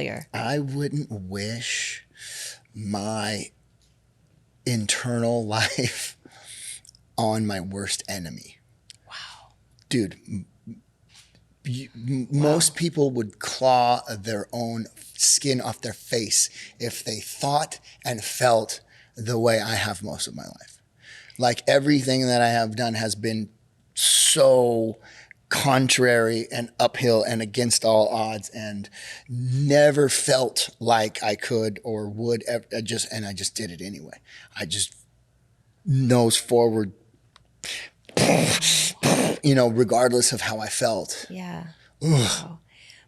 failure. I wouldn't wish my internal life on my worst enemy. Wow. Dude, most people would claw their own skin off their face if they thought and felt the way I have most of my life. Like everything that I have done has been so contrary and uphill and against all odds, and never felt like I could or would ever, I just did it anyway. I just nose forward, regardless of how I felt. Yeah. Wow.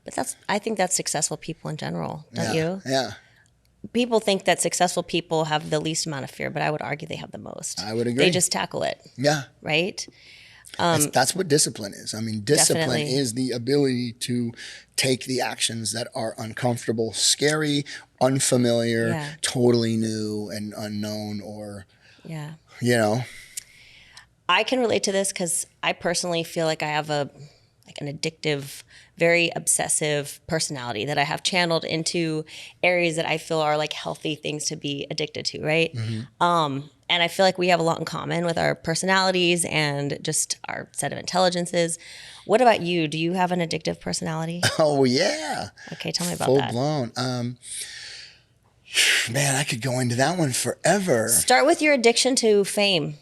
But I think that's successful people in general, don't you? Yeah. People think that successful people have the least amount of fear, but I would argue they have the most. I would agree. They just tackle it. Yeah. Right? That's what discipline is. I mean, discipline Definitely. is the ability to take the actions that are uncomfortable, scary, unfamiliar, totally new and unknown, or, I can relate to this because I personally feel like I have an addictive, very obsessive personality that I have channeled into areas that I feel are like healthy things to be addicted to, right? Mm-hmm. And I feel like we have a lot in common with our personalities and just our set of intelligences. What about you? Do you have an addictive personality? Oh, yeah. Okay, tell me about Full that. blown. Man, I could go into that one forever. Start with your addiction to fame.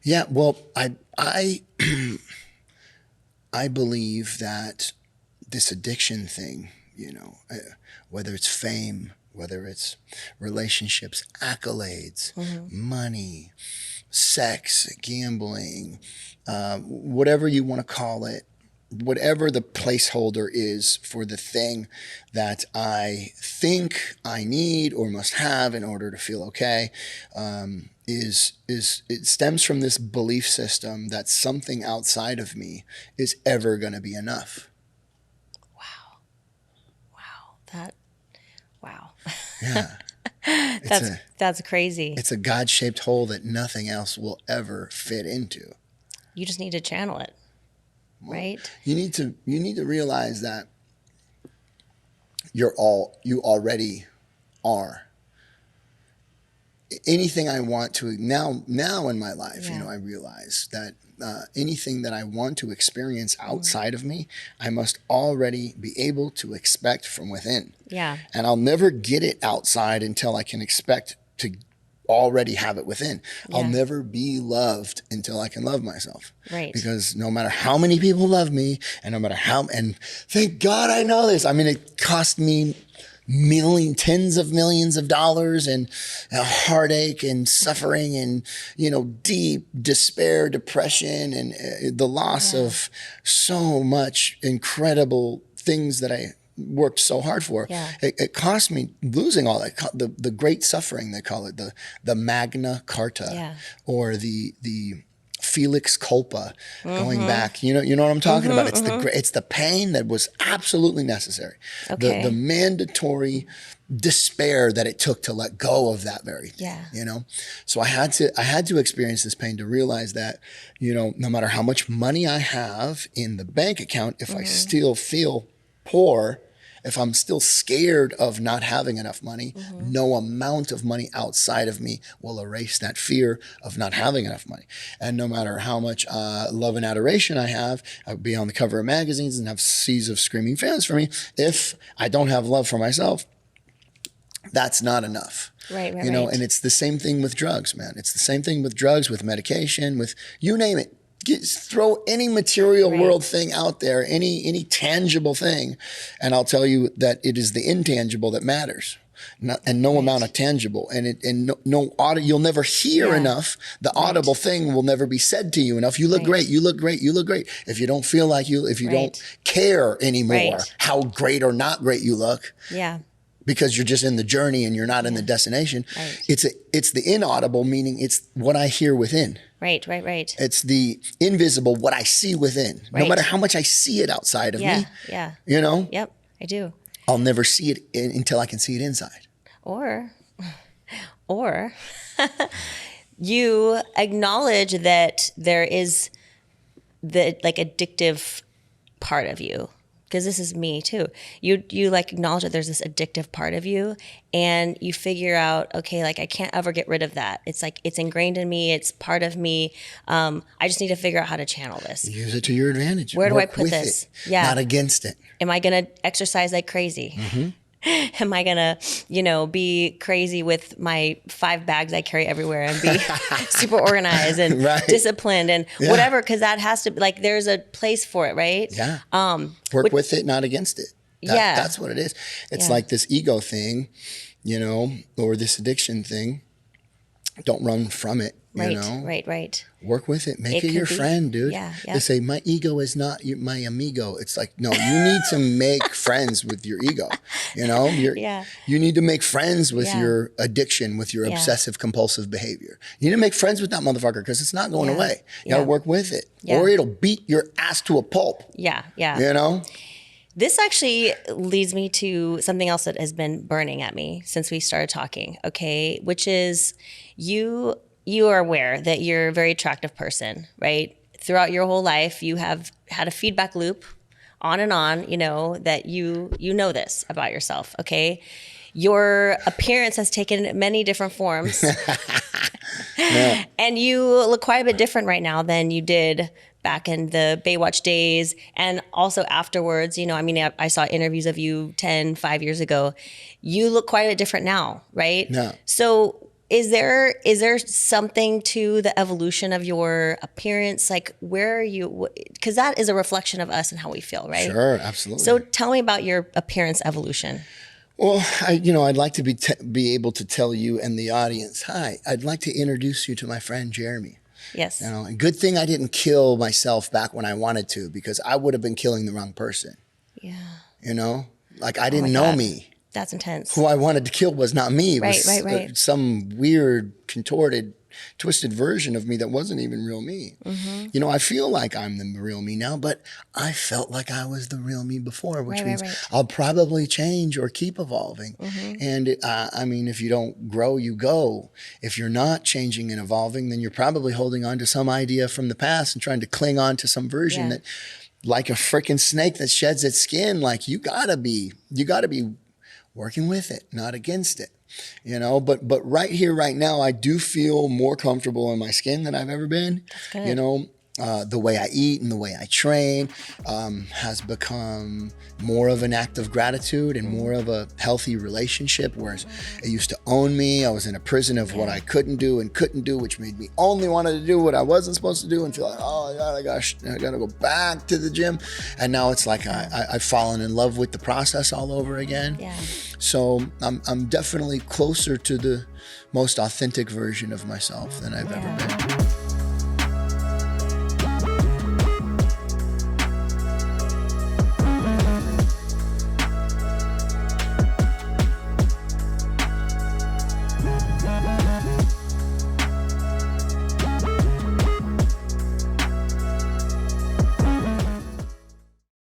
Yeah, well, I believe that this addiction thing, whether it's fame, whether it's relationships, accolades, money, sex, gambling, whatever you want to call it, whatever the placeholder is for the thing that I think I need or must have in order to feel okay, it stems from this belief system that something outside of me is ever going to be enough. Wow. Yeah. That's crazy. It's a God-shaped hole that nothing else will ever fit into. You just need to channel it, right? You need to realize that you already are. Anything I want to now in my life, I realize that anything that I want to experience outside of me, I must already be able to expect from within. Yeah. And I'll never get it outside until I can expect to already have it within. Yeah. I'll never be loved until I can love myself. Right. Because no matter how many people love me, and no matter and thank God I know this. I mean, it cost me tens of millions of dollars and heartache and suffering and, deep despair, depression, and the loss of so much incredible things that I worked so hard for. Yeah. It cost me losing all that, the great suffering, they call it, the Magna Carta, or the Felix Culpa, going back. You know what I'm talking about? It's it's the pain that was absolutely necessary. Okay. The mandatory despair that it took to let go of that very thing. Yeah. So I had to experience this pain to realize that, no matter how much money I have in the bank account, if I still feel poor, if I'm still scared of not having enough money, no amount of money outside of me will erase that fear of not having enough money. And no matter how much love and adoration I have, I'll be on the cover of magazines and have seas of screaming fans for me. If I don't have love for myself, that's not enough. Right. And it's the same thing with drugs, man. It's the same thing with drugs, with medication, with you name it. Throw any material world thing out there, any tangible thing, and I'll tell you that it is the intangible that matters, no amount of tangible, and no audio. You'll never hear enough. The audible thing will never be said to you enough. You look great. You look great. You look great. If you don't feel like if you don't care anymore how great or not great you look. Yeah. Because you're just in the journey and you're not in the destination. Right. It's the inaudible, meaning it's what I hear within. Right. It's the invisible, what I see within. Right. No matter how much I see it outside of me. Yeah. Yep, I do. I'll never see it until I can see it inside. Or you acknowledge that there is the addictive part of you, because this is me too. You like acknowledge that there's this addictive part of you, and you figure out, okay, like I can't ever get rid of that. It's like it's ingrained in me. It's part of me. I just need to figure out how to channel this. Use it to your advantage. Where do Work I put with this? it, Yeah. not against it. Am I gonna exercise like crazy? Am I gonna, be crazy with my 5 bags I carry everywhere and be super organized and Right. disciplined and whatever? Because that has to be like, there's a place for it, right? Yeah. Work with it, not against it. That's what it is. It's like this ego thing, or this addiction thing. Don't run from it. Right. Work with it. Make it your friend, dude. Yeah. They say, my ego is not my amigo. It's like, no, you need to make friends with your ego. You need to make friends with your addiction, with your obsessive compulsive behavior. You need to make friends with that motherfucker because it's not going away. You got to work with it or it'll beat your ass to a pulp. Yeah. This actually leads me to something else that has been burning at me since we started talking, okay, which is you are aware that you're a very attractive person, right? Throughout your whole life, you have had a feedback loop on and on, that you know this about yourself, okay? Your appearance has taken many different forms. And you look quite a bit different right now than you did back in the Baywatch days, and also afterwards. I saw interviews of you 5 years ago. You look quite a bit different now, right? Yeah. So is there something to the evolution of your appearance? Like, where are you? Because that is a reflection of us and how we feel, right? Sure, absolutely. So tell me about your appearance evolution. Well, I'd like to be able to tell you and the audience, hi, I'd like to introduce you to my friend Jeremy. Yes. And good thing I didn't kill myself back when I wanted to, because I would have been killing the wrong person. Yeah. Like I didn't know me. That's intense. Who I wanted to kill was not me. It was Right. some weird, contorted, twisted version of me that wasn't even real me. I feel like I'm the real me now, but I felt like I was the real me before, which means I'll probably change or keep evolving. And if you don't grow, you go. If you're not changing and evolving, then you're probably holding on to some idea from the past and trying to cling on to some version that, like a freaking snake that sheds its skin, like you gotta be working with it, not against it. But right here, right now, I do feel more comfortable in my skin than I've ever been. That's good. The way I eat and the way I train has become more of an act of gratitude and more of a healthy relationship, whereas it used to own me. I was in a prison of what I couldn't do, which made me only wanted to do what I wasn't supposed to do and feel like, oh God, I gotta go back to the gym. And now it's like I've fallen in love with the process all over again. Yeah. So I'm definitely closer to the most authentic version of myself than I've ever been.